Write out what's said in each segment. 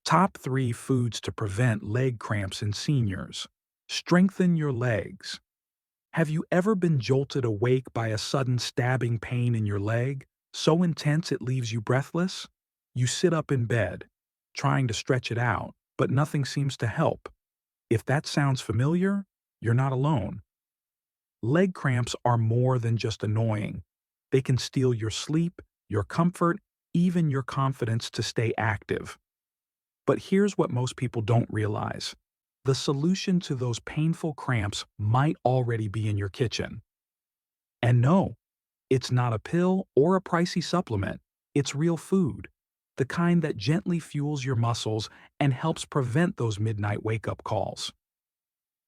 Top 3 foods to prevent leg cramps in seniors. Strengthen your legs. Have you ever been jolted awake by a sudden stabbing pain in your leg, so intense it leaves you breathless? You sit up in bed, trying to stretch it out, but nothing seems to help. If that sounds familiar, you're not alone. Leg cramps are more than just annoying. They can steal your sleep, your comfort, even your confidence to stay active. But here's what most people don't realize. The solution to those painful cramps might already be in your kitchen. And no, it's not a pill or a pricey supplement. It's real food, the kind that gently fuels your muscles and helps prevent those midnight wake-up calls.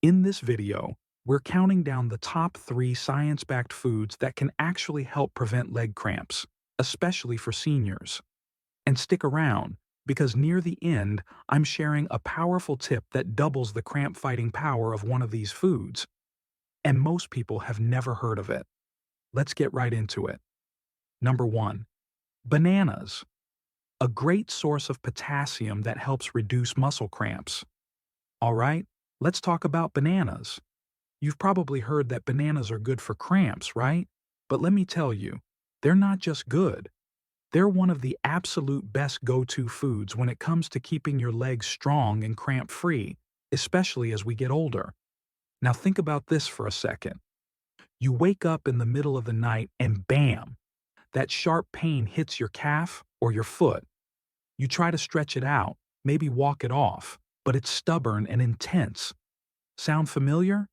In this video, we're counting down the top 3 science-backed foods that can actually help prevent leg cramps, especially for seniors. And stick around, because near the end, I'm sharing a powerful tip that doubles the cramp-fighting power of one of these foods. And most people have never heard of it. Let's get right into it. Number 1. Bananas. A great source of potassium that helps reduce muscle cramps. All right, let's talk about bananas. You've probably heard that bananas are good for cramps, right? But let me tell you, they're not just good. They're one of the absolute best go-to foods when it comes to keeping your legs strong and cramp-free, especially as we get older. Now think about this for a second. You wake up in the middle of the night and bam! That sharp pain hits your calf or your foot. You try to stretch it out, maybe walk it off, but it's stubborn and intense. Sound familiar?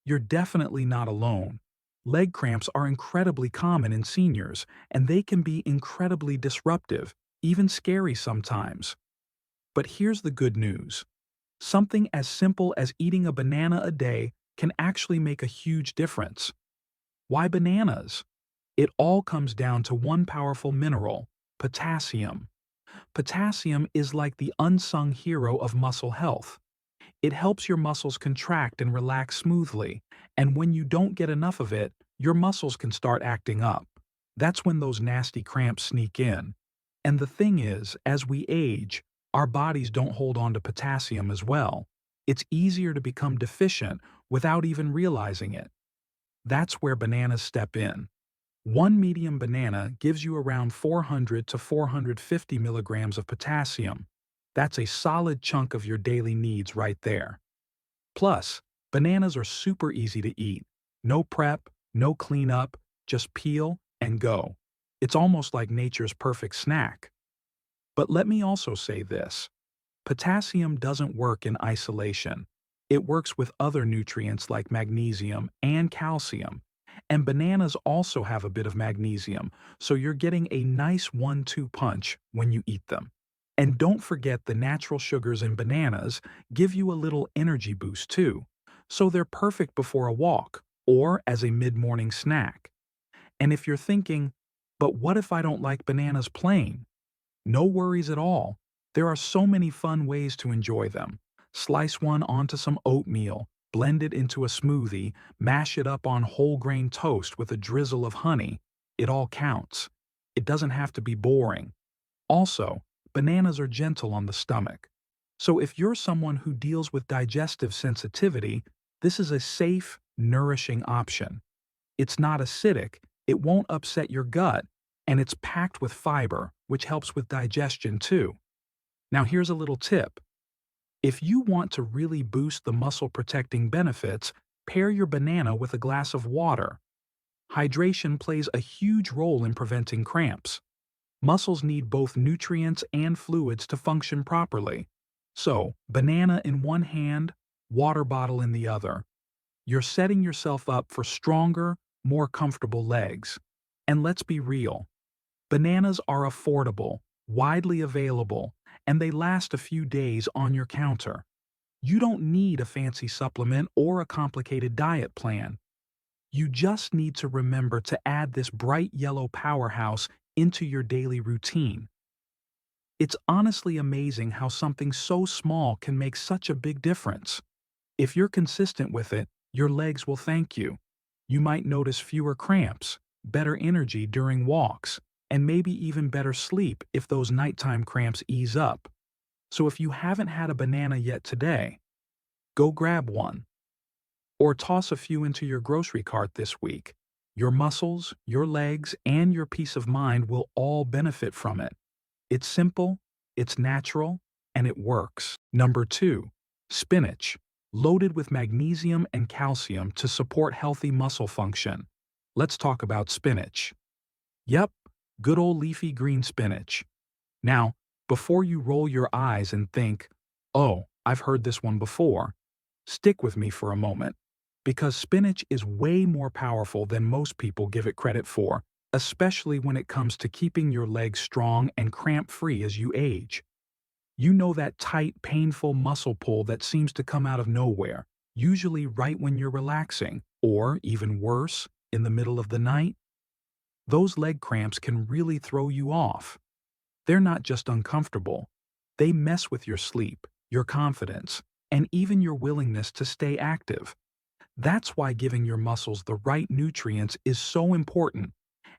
You're definitely not alone. Leg cramps are incredibly common in seniors, and they can be incredibly disruptive, even scary sometimes. But here's the good news. Something as simple as eating a banana a day can actually make a huge difference. Why bananas? It all comes down to one powerful mineral, potassium. Potassium is like the unsung hero of muscle health. It helps your muscles contract and relax smoothly, and when you don't get enough of it, your muscles can start acting up. That's when those nasty cramps sneak in. And the thing is, as we age, our bodies don't hold on to potassium as well. It's easier to become deficient without even realizing it. That's where bananas step in. One medium banana gives you around 400 to 450 milligrams of potassium. That's a solid chunk of your daily needs right there. Plus, bananas are super easy to eat. No prep, no cleanup, just peel and go. It's almost like nature's perfect snack. But let me also say this. Potassium doesn't work in isolation. It works with other nutrients like magnesium and calcium. And bananas also have a bit of magnesium, so you're getting a nice 1-2 punch when you eat them. And don't forget the natural sugars in bananas give you a little energy boost too, so they're perfect before a walk or as a mid-morning snack. And if you're thinking, but what if I don't like bananas plain? No worries at all. There are so many fun ways to enjoy them. Slice one onto some oatmeal, blend it into a smoothie, mash it up on whole grain toast with a drizzle of honey. It all counts. It doesn't have to be boring. Also, bananas are gentle on the stomach. So if you're someone who deals with digestive sensitivity, this is a safe, nourishing option. It's not acidic, it won't upset your gut, and it's packed with fiber, which helps with digestion too. Now here's a little tip. If you want to really boost the muscle-protecting benefits, pair your banana with a glass of water. Hydration plays a huge role in preventing cramps. Muscles need both nutrients and fluids to function properly. So, banana in one hand, water bottle in the other. You're setting yourself up for stronger, more comfortable legs. And let's be real. Bananas are affordable, widely available, and they last a few days on your counter. You don't need a fancy supplement or a complicated diet plan. You just need to remember to add this bright yellow powerhouse into your daily routine. It's honestly amazing how something so small can make such a big difference. If you're consistent with it, your legs will thank you. You might notice fewer cramps, better energy during walks, and maybe even better sleep if those nighttime cramps ease up. So if you haven't had a banana yet today, go grab one. Or toss a few into your grocery cart this week. Your muscles, your legs, and your peace of mind will all benefit from it. It's simple, it's natural, and it works. Number 2. Spinach, loaded with magnesium and calcium to support healthy muscle function. Let's talk about spinach. Yep, good old leafy green spinach. Now, before you roll your eyes and think, oh, I've heard this one before, stick with me for a moment. Because spinach is way more powerful than most people give it credit for, especially when it comes to keeping your legs strong and cramp-free as you age. You know that tight, painful muscle pull that seems to come out of nowhere, usually right when you're relaxing, or, even worse, in the middle of the night? Those leg cramps can really throw you off. They're not just uncomfortable. They mess with your sleep, your confidence, and even your willingness to stay active. That's why giving your muscles the right nutrients is so important,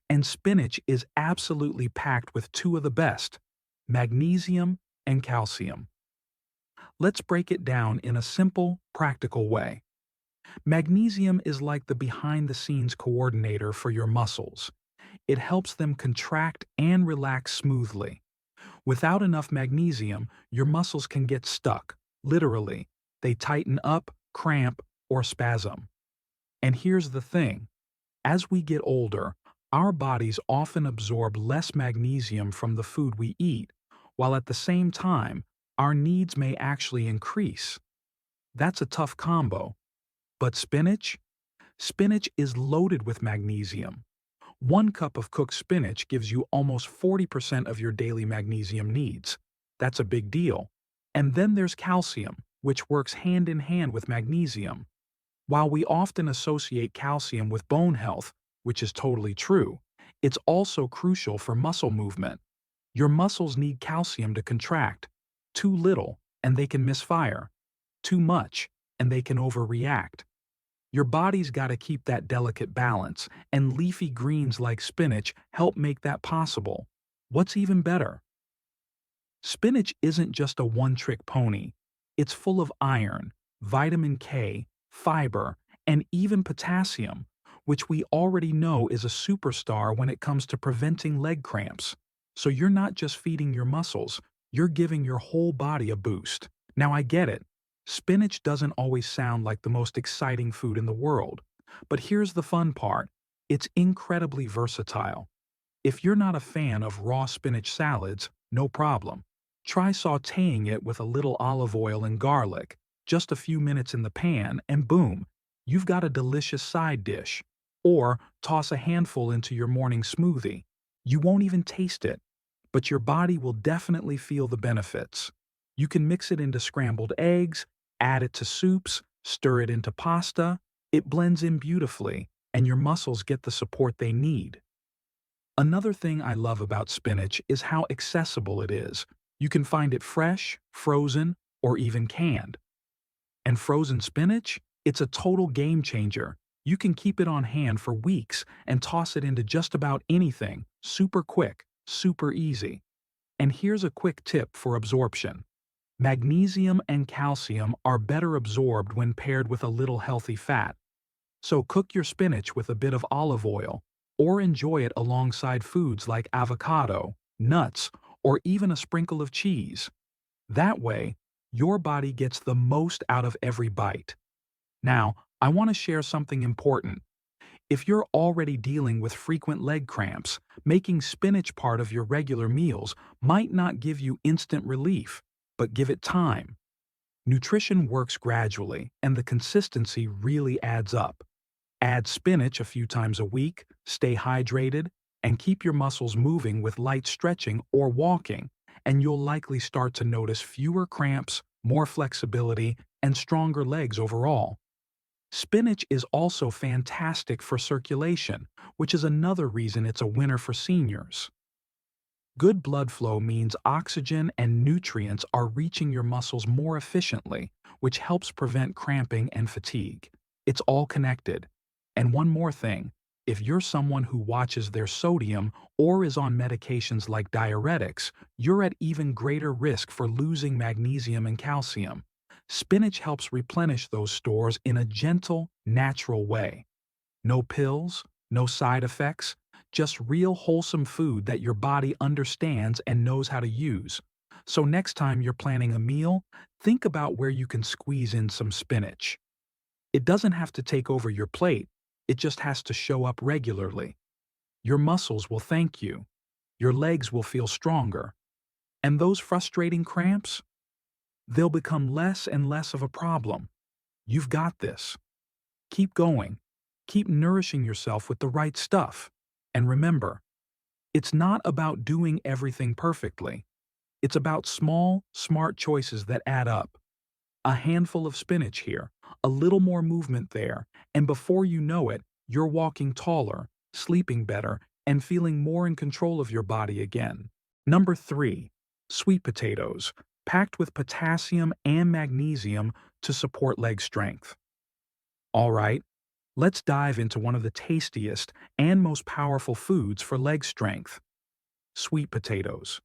and spinach is absolutely packed with two of the best: magnesium and calcium. Let's break it down in a simple, practical way. Magnesium is like the behind-the-scenes coordinator for your muscles. It helps them contract and relax smoothly. Without enough magnesium, your muscles can get stuck, literally. They tighten up, cramp, or spasm. And here's the thing. As we get older, our bodies often absorb less magnesium from the food we eat, while at the same time, our needs may actually increase. That's a tough combo. But spinach? Spinach is loaded with magnesium. 1 cup of cooked spinach gives you almost 40% of your daily magnesium needs. That's a big deal. And then there's calcium, which works hand in hand with magnesium. While we often associate calcium with bone health, which is totally true, it's also crucial for muscle movement. Your muscles need calcium to contract. Too little, and they can misfire. Too much, and they can overreact. Your body's got to keep that delicate balance, and leafy greens like spinach help make that possible. What's even better? Spinach isn't just a one-trick pony. It's full of iron, vitamin K, fiber, and even potassium, which we already know is a superstar when it comes to preventing leg cramps. So you're not just feeding your muscles, you're giving your whole body a boost. Now I get it. Spinach doesn't always sound like the most exciting food in the world. But here's the fun part. It's incredibly versatile. If you're not a fan of raw spinach salads, no problem. Try sautéing it with a little olive oil and garlic. Just a few minutes in the pan, and boom, you've got a delicious side dish. Or toss a handful into your morning smoothie. You won't even taste it, but your body will definitely feel the benefits. You can mix it into scrambled eggs, add it to soups, stir it into pasta. It blends in beautifully, and your muscles get the support they need. Another thing I love about spinach is how accessible it is. You can find it fresh, frozen, or even canned. And frozen spinach? It's a total game changer. You can keep it on hand for weeks and toss it into just about anything, super quick, super easy. And here's a quick tip for absorption. Magnesium and calcium are better absorbed when paired with a little healthy fat. So cook your spinach with a bit of olive oil, or enjoy it alongside foods like avocado, nuts, or even a sprinkle of cheese. That way, your body gets the most out of every bite. Now, I want to share something important. If you're already dealing with frequent leg cramps, making spinach part of your regular meals might not give you instant relief, but give it time. Nutrition works gradually, and the consistency really adds up. Add spinach a few times a week, stay hydrated, and keep your muscles moving with light stretching or walking, and you'll likely start to notice fewer cramps, more flexibility, and stronger legs overall. Spinach is also fantastic for circulation, which is another reason it's a winner for seniors. Good blood flow means oxygen and nutrients are reaching your muscles more efficiently, which helps prevent cramping and fatigue. It's all connected. And one more thing, If you're someone who watches their sodium or is on medications like diuretics, you're at even greater risk for losing magnesium and calcium. Spinach helps replenish those stores in a gentle, natural way. No pills, no side effects, just real wholesome food that your body understands and knows how to use. So next time you're planning a meal, think about where you can squeeze in some spinach. It doesn't have to take over your plate, it just has to show up regularly. Your muscles will thank you. Your legs will feel stronger. And those frustrating cramps? They'll become less and less of a problem. You've got this. Keep going. Keep nourishing yourself with the right stuff. And remember, it's not about doing everything perfectly. It's about small, smart choices that add up. A handful of spinach here, a little more movement there, and before you know it, you're walking taller, sleeping better, and feeling more in control of your body again. Number 3. Sweet potatoes, packed with potassium and magnesium to support leg strength. All right, let's dive into one of the tastiest and most powerful foods for leg strength: sweet potatoes.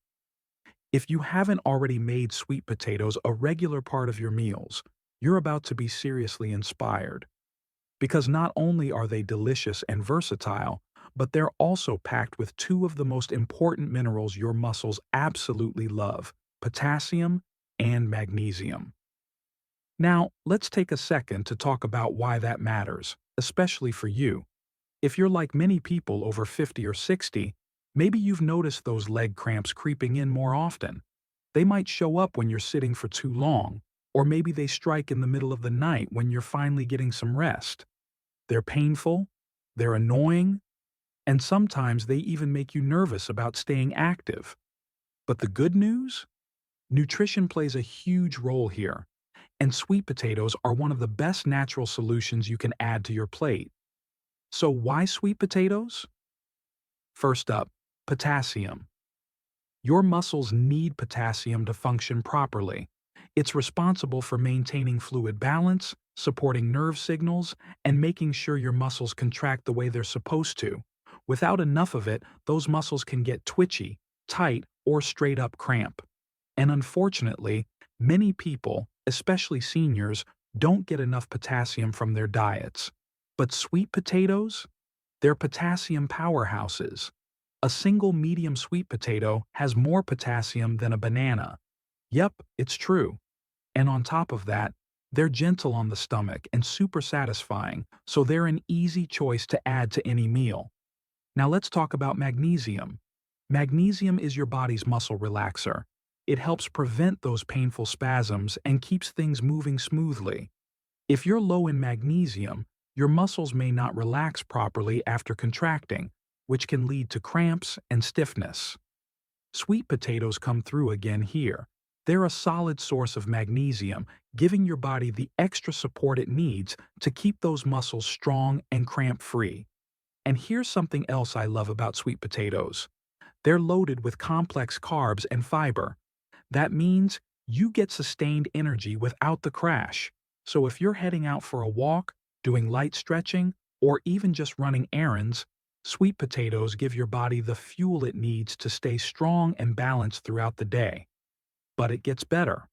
If you haven't already made sweet potatoes a regular part of your meals, you're about to be seriously inspired. Because not only are they delicious and versatile, but they're also packed with two of the most important minerals your muscles absolutely love: potassium and magnesium. Now, let's take a second to talk about why that matters, especially for you. If you're like many people over 50 or 60, maybe you've noticed those leg cramps creeping in more often. They might show up when you're sitting for too long, or maybe they strike in the middle of the night when you're finally getting some rest. They're painful, they're annoying, and sometimes they even make you nervous about staying active. But the good news? Nutrition plays a huge role here, and sweet potatoes are one of the best natural solutions you can add to your plate. So why sweet potatoes? First up, potassium. Your muscles need potassium to function properly. It's responsible for maintaining fluid balance, supporting nerve signals, and making sure your muscles contract the way they're supposed to. Without enough of it, those muscles can get twitchy, tight, or straight up cramp. And unfortunately, many people, especially seniors, don't get enough potassium from their diets. But sweet potatoes? They're potassium powerhouses. A single medium sweet potato has more potassium than a banana. Yep, it's true. And on top of that, they're gentle on the stomach and super satisfying, so they're an easy choice to add to any meal. Now let's talk about magnesium. Magnesium is your body's muscle relaxer. It helps prevent those painful spasms and keeps things moving smoothly. If you're low in magnesium, your muscles may not relax properly after contracting, which can lead to cramps and stiffness. Sweet potatoes come through again here. They're a solid source of magnesium, giving your body the extra support it needs to keep those muscles strong and cramp-free. And here's something else I love about sweet potatoes. They're loaded with complex carbs and fiber. That means you get sustained energy without the crash. So if you're heading out for a walk, doing light stretching, or even just running errands, sweet potatoes give your body the fuel it needs to stay strong and balanced throughout the day. But it gets better.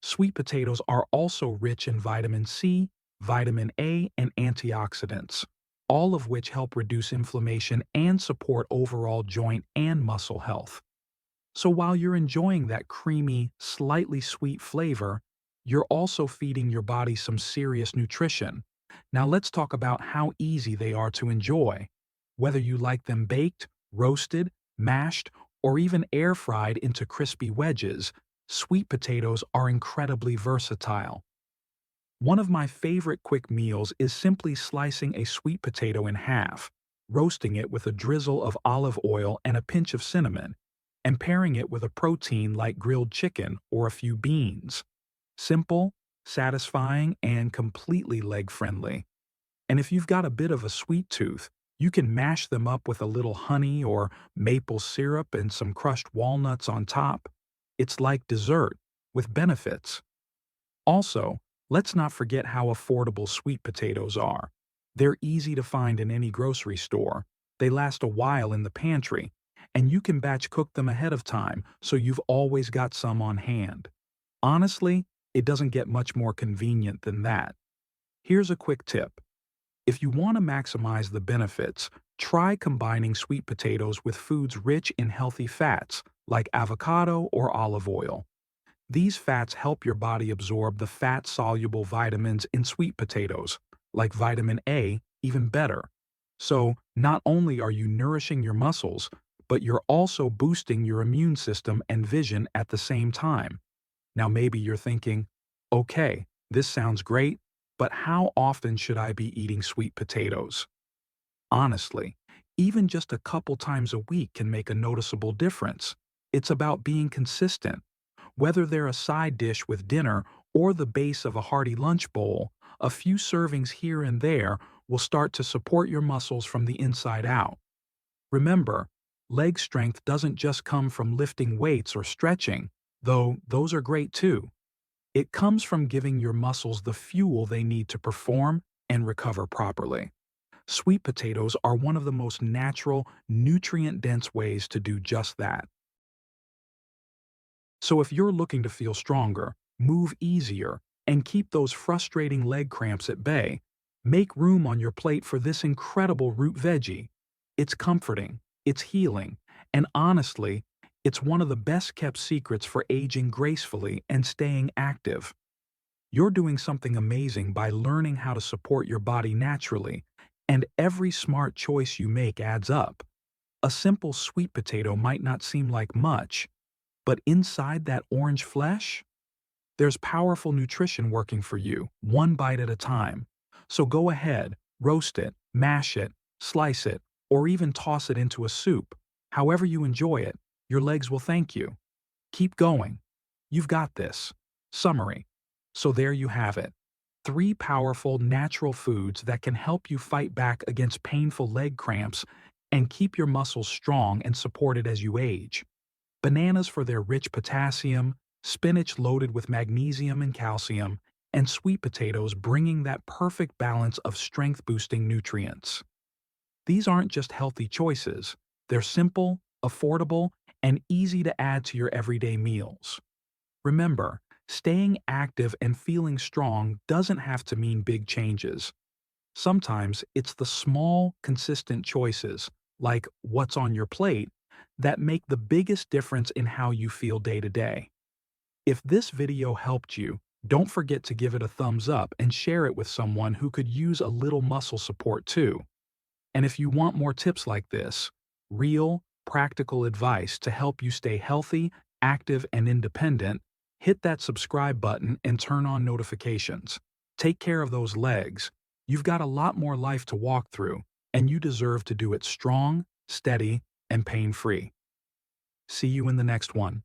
Sweet potatoes are also rich in vitamin C, vitamin A, and antioxidants, all of which help reduce inflammation and support overall joint and muscle health. So while you're enjoying that creamy, slightly sweet flavor, you're also feeding your body some serious nutrition. Now let's talk about how easy they are to enjoy. Whether you like them baked, roasted, mashed, or even air-fried into crispy wedges, sweet potatoes are incredibly versatile. One of my favorite quick meals is simply slicing a sweet potato in half, roasting it with a drizzle of olive oil and a pinch of cinnamon, and pairing it with a protein like grilled chicken or a few beans. Simple, satisfying, and completely leg-friendly. And if you've got a bit of a sweet tooth, you can mash them up with a little honey or maple syrup and some crushed walnuts on top. It's like dessert, with benefits. Also, let's not forget how affordable sweet potatoes are. They're easy to find in any grocery store. They last a while in the pantry, and you can batch cook them ahead of time so you've always got some on hand. Honestly, it doesn't get much more convenient than that. Here's a quick tip. If you want to maximize the benefits, try combining sweet potatoes with foods rich in healthy fats like avocado or olive oil. These fats help your body absorb the fat-soluble vitamins in sweet potatoes, like vitamin A, even better. So, not only are you nourishing your muscles, but you're also boosting your immune system and vision at the same time. Now maybe you're thinking, okay, this sounds great, but how often should I be eating sweet potatoes? Honestly, even just a couple times a week can make a noticeable difference. It's about being consistent. Whether they're a side dish with dinner or the base of a hearty lunch bowl, a few servings here and there will start to support your muscles from the inside out. Remember, leg strength doesn't just come from lifting weights or stretching, though those are great too. It comes from giving your muscles the fuel they need to perform and recover properly. Sweet potatoes are one of the most natural, nutrient-dense ways to do just that. So if you're looking to feel stronger, move easier, and keep those frustrating leg cramps at bay, make room on your plate for this incredible root veggie. It's comforting, it's healing, and honestly, it's one of the best-kept secrets for aging gracefully and staying active. You're doing something amazing by learning how to support your body naturally, and every smart choice you make adds up. A simple sweet potato might not seem like much, but inside that orange flesh, there's powerful nutrition working for you, one bite at a time. So go ahead, roast it, mash it, slice it, or even toss it into a soup. However you enjoy it, your legs will thank you. Keep going. You've got this. Summary. So there you have it. 3 powerful natural foods that can help you fight back against painful leg cramps and keep your muscles strong and supported as you age. Bananas for their rich potassium, spinach loaded with magnesium and calcium, and sweet potatoes bringing that perfect balance of strength-boosting nutrients. These aren't just healthy choices, they're simple, affordable, and easy to add to your everyday meals. Remember, staying active and feeling strong doesn't have to mean big changes. Sometimes it's the small, consistent choices, like what's on your plate, that make the biggest difference in how you feel day to day. If this video helped you, don't forget to give it a thumbs up and share it with someone who could use a little muscle support too. And if you want more tips like this, real, practical advice to help you stay healthy, active, and independent, hit that subscribe button and turn on notifications. Take care of those legs. You've got a lot more life to walk through, and you deserve to do it strong, steady, and pain-free. See you in the next one.